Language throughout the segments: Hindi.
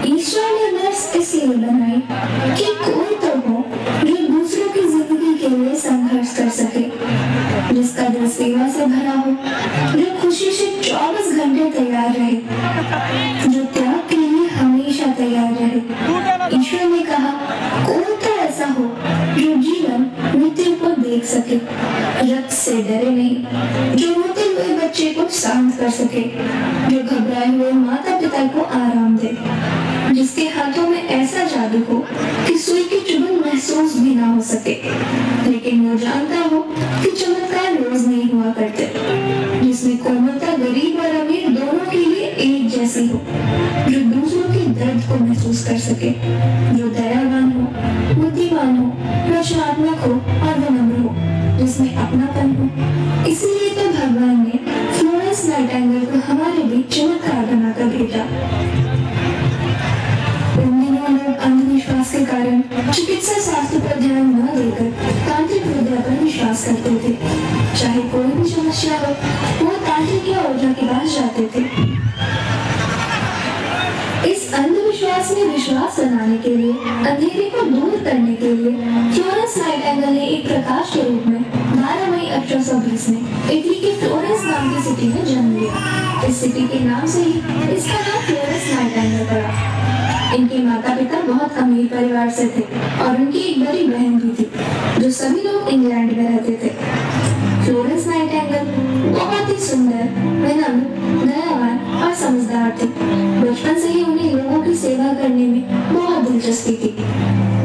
ईश्वर ने नर्स इसलिए बनाई कि कोई तो हो जो दूसरों की जिंदगी के लिए संघर्ष कर सके, जिसका दिल सेवा से भरा हो, जो खुशी से 24 घंटे तैयार रहे, जो त्याग के लिए हमेशा तैयार रहे। ईश्वर ने कहा कोई तो ऐसा हो जो जीवन मृत्यु को देख सके, रक्त से डरे नहीं, जो रोते हुए बच्चे को शांत कर सके, जो घबराए हुए माता पिता को आराम दे, जिसके हाथों में ऐसा जादू हो कि सुई की चुभन महसूस भी ना हो सके, लेकिन वो जानता हो कि चमत्कार रोज नहीं हुआ करते, जिसमें कोमलता गरीब और अमीर दोनों के लिए एक जैसी हो, जो दूसरों के दर्द को महसूस कर सके, जो दयावान हो, बुद्धिमान हो, रचनात्मक हो और विनम्र हो, जिसमें अपनापन हो। इसीलिए तो भगवान ने फ्लोरेंस नाइटिंगेल को हमारे बीच चमत्कार बनाकर भेजा। उन दिनों लोग अंधविश्वास के कारण चिकित्सा शास्त्र पर ध्यान न देकर तांत्रिक विद्या पर विश्वास करते थे। चाहे कोई भी समस्या हो, वो तांत्रिक या ओझा के पास जाते थे। इस अंधविश्वास में विश्वास बनाने के लिए, अंधेरे को दूर करने के लिए फ्लोरेंस नाइटिंगेल ने एक प्रकाश के रूप में 12 मई 1820 में इटली के फ्लोरेंस नाम की सिटी में जन्म लिया। इस सिटी के नाम से ही इसका नाम फ्लोरेंस नाइटिंगेल पड़ा। इनके माता पिता बहुत अमीर परिवार से थे और उनकी एक बड़ी बहन भी थी, जो सभी लोग इंग्लैंड में रहते थे। फ्लोरेंस नाइटिंगेल बहुत ही सुंदर, विनम्र, दयावान और समझदार थी। बचपन से ही उन्हें लोगों की सेवा करने में बहुत दिलचस्पी थी।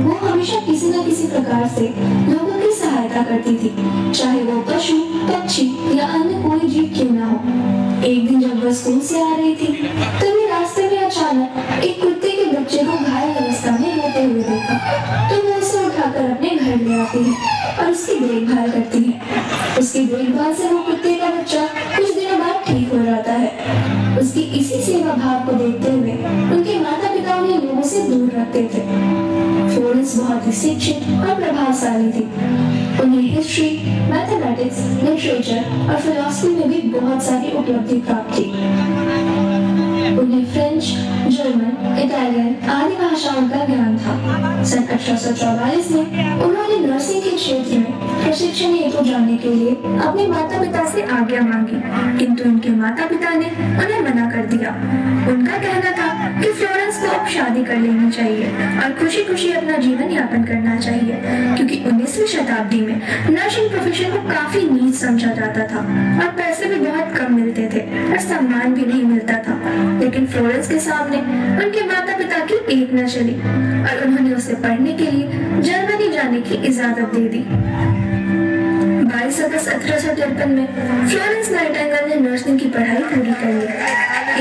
वो हमेशा किसी न किसी प्रकार से लोगों की सहायता करती थी, चाहे वो पशु, पक्षी या अन्य कोई जीव क्यों ना हो। एक दिन जब वह स्कूल से आ रही थी, तभी रास्ते में अचानक एक कुत्ते के बच्चे को घायल अवस्था में रोते हुए देखा, तो वो उसे उठाकर अपने घर ले आती है और उसकी देखभाल करती है। उसकी देखभाल से वो कुत्ते का बच्चा कुछ दिनों बाद ठीक हो जाता है। उसकी इसी सेवा भाव को देखते हुए उनके माता पिता उन्हें लोगों से दूर रखते थे। फ्लोरेंस बहुत ही शिक्षित और प्रभावशाली थी। उन्हें हिस्ट्री, मैथमेटिक्स, लिटरेचर और फिलॉसफी में भी बहुत सारी उपलब्धि प्राप्त थी। उन्हें फ्रेंच, जर्मन, इटालियन आदि भाषाओं का ज्ञान था। सन 1844 में उन्होंने नर्सिंग के क्षेत्र में प्रशिक्षण हेतु जाने के लिए अपने माता पिता से आज्ञा मांगी, किंतु उनके माता पिता ने उन्हें मना कर दिया। उनका कहना था कि फ्लोरेंस को अब शादी कर लेनी चाहिए और खुशी खुशी अपना जीवन यापन करना चाहिए, क्योंकि 19वीं शताब्दी में नर्सिंग प्रोफेशन को काफी नीच समझा जाता था और पैसे भी बहुत कम मिलते थे और सम्मान भी नहीं मिलता था। लेकिन फ्लोरेंस के सामने उनके माता पिता की एक न चली और उन्होंने उसे पढ़ने के लिए जर्मनी जाने की इजाजत दे दी। 22 अगस्त 1853 में फ्लोरेंस नाइटिंगेल ने नर्सिंग की पढ़ाई पूरी कर ली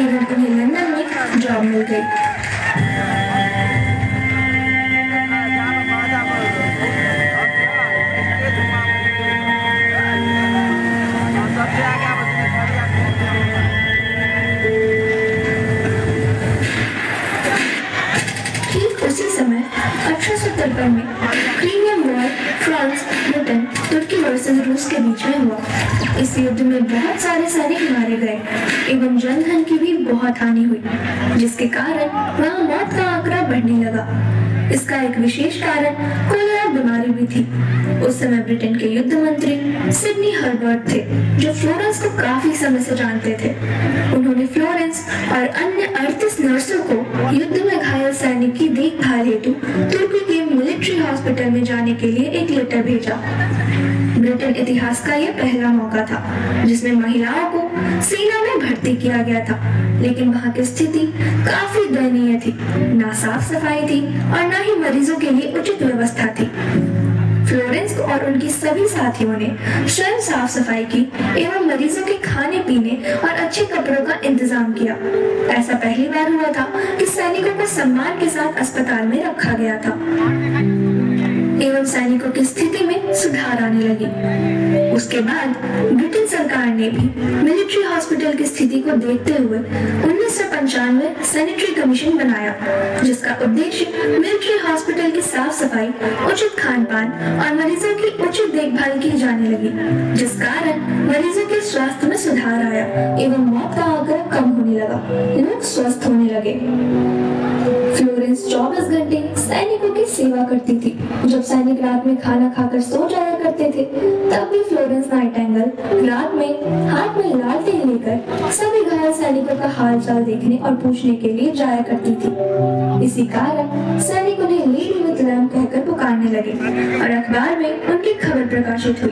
एवं उन्हें लंदन में जॉब मिल गई। समय 1853 में क्रीमियन वॉर फ्रांस, ब्रिटेन, तुर्की वर्सेस रूस के बीच में हुआ। इस युद्ध में बहुत सारे सैनिक मारे गए एवं जनधन की भी बहुत हानि हुई, जिसके कारण वहाँ मौत का आंकड़ा बढ़ने लगा। इसका एक विशेष कारण कोलेरा बीमारी भी थी। उस समय ब्रिटेन के युद्ध मंत्री सिडनी हर्बर्ट थे, जो फ्लोरेंस को काफी समय से जानते थे। उन्होंने फ्लोरेंस और अन्य 38 नर्सों को युद्ध में घायल सैनिक की देखभाल हेतु तुर्की के मिलिट्री हॉस्पिटल में जाने के लिए एक लेटर भेजा। ब्रिटेन इतिहास का यह पहला मौका था जिसमें महिलाओं को सेना में भर्ती किया गया था, लेकिन वहाँ की स्थिति काफी दयनीय थी। ना साफ सफाई थी और ना ही मरीजों के लिए उचित व्यवस्था थी। फ्लोरेंस और उनकी सभी साथियों ने स्वयं साफ सफाई की एवं मरीजों के खाने पीने और अच्छे कपड़ों का इंतजाम किया। ऐसा पहली बार हुआ था कि सैनिकों को सम्मान के साथ अस्पताल में रखा गया था एवं सैनिकों की स्थिति में सुधार आने लगी। उसके बाद ब्रिटेन सरकार ने भी मिलिट्री हॉस्पिटल की स्थिति को देखते हुए 1995 सैनिटरी कमीशन बनाया, जिसका उद्देश्य मिलिट्री हॉस्पिटल की साफ सफाई, उचित खान पान और मरीजों की उचित देखभाल की जाने लगी, जिस कारण मरीजों के स्वास्थ्य में सुधार आया एवं मौत का आंकड़ा कम होने लगा, लोग स्वस्थ होने लगे। फ्लोरेंस 24 घंटे सैनिकों की सेवा करती थी। जब सैनिक रात में खाना खाकर सो जाया करते थे, तब भी फ्लोरेंस नाइटिंगेल रात में हाथ में लालटेन लेकर सभी घायल सैनिकों का हालचाल देखने और पूछने के लिए जाया करती थी। इसी कारण सैनिक उन्हें लेडी विद लैम्प कहकर पुकारने लगे और अखबार में उनकी खबर प्रकाशित हुई।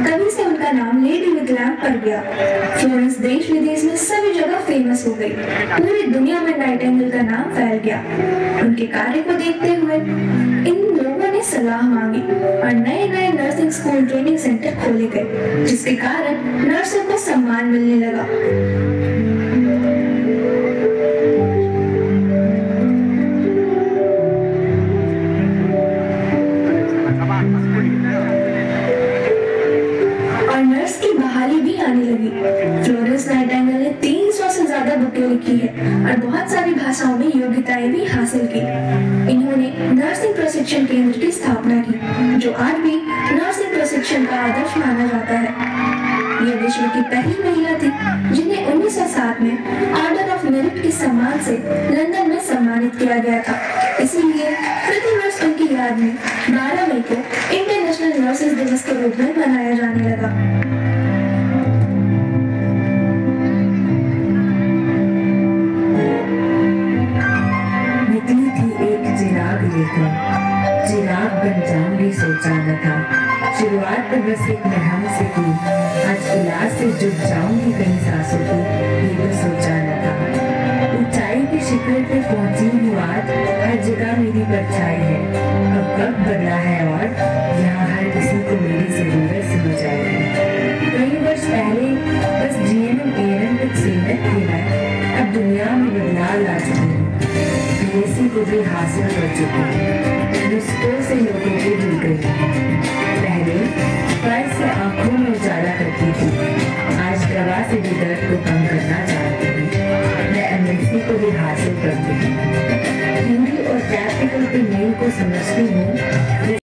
तभी से उनका नाम लेडी विद लैम्प पड़ गया। फ्लोरेंस देश विदेश में सभी जगह फेमस हो गई। पूरी दुनिया में नाइटिंगेल का नाम फैल गया। उनके कार्य को देखते हुए इन लोगों ने सलाह मांगी और नए नए नर्सिंग स्कूल ट्रेनिंग सेंटर खोले गए, जिसके कारण नर्सों को सम्मान मिलने लगा। और नर्स की बहाली भी आने लगी। फ्लोरेंस नाइटिंगेल ने 300 से ज्यादा बुकें लिखी है और बहुत सारी भाषाओं में योग्यताएं भी हासिल की। इन्होंने नर्सिंग प्रशिक्षण केंद्र की स्थापना की, जो आज भी नर्सिंग प्रशिक्षण का आदर्श माना जाता है। ये विश्व की पहली महिला थी जिन्हें 1907 में ऑर्डर ऑफ मेरिट के सम्मान से लंदन में सम्मानित किया गया था। इसीलिए प्रति वर्ष उनकी याद में 12 मई को इंटरनेशनल नर्सेस दिवस के रूप में मनाया जाने लगा। निकली थी एक चिराग लेकर, चिराग बन जाऊंगी सोचा न था। शुरुआत तो बस एक मरहम से की, आज इलाज से जुट जाऊंगी कई सांसों की, ये तो सोचा न था। ऊंचाई के शिखर पे पहुंची हूँ आज, हर जगह मेरी परछाई है। अब वक्त बदला है और यहाँ हर किसी को मेरी जरूरत समझ आएगी। कई वर्ष पहले बस GNM ANM तक सीमित थी मैं, अब दुनिया में बदलाव ला चुकी हूँ। BSc को भी हासिल कर चुकी हूँ, रिश्तों से लोगों को जुड़ गई। पहले फर्ज से आंखों में उजाला करती थी, आज दवा से भी दर्द को कम करना चाहती हूँ। मैं MSc को भी हासिल कर चुकी हूँ, हिंदी और प्रैक्टिकल के मेल को समझती हूँ।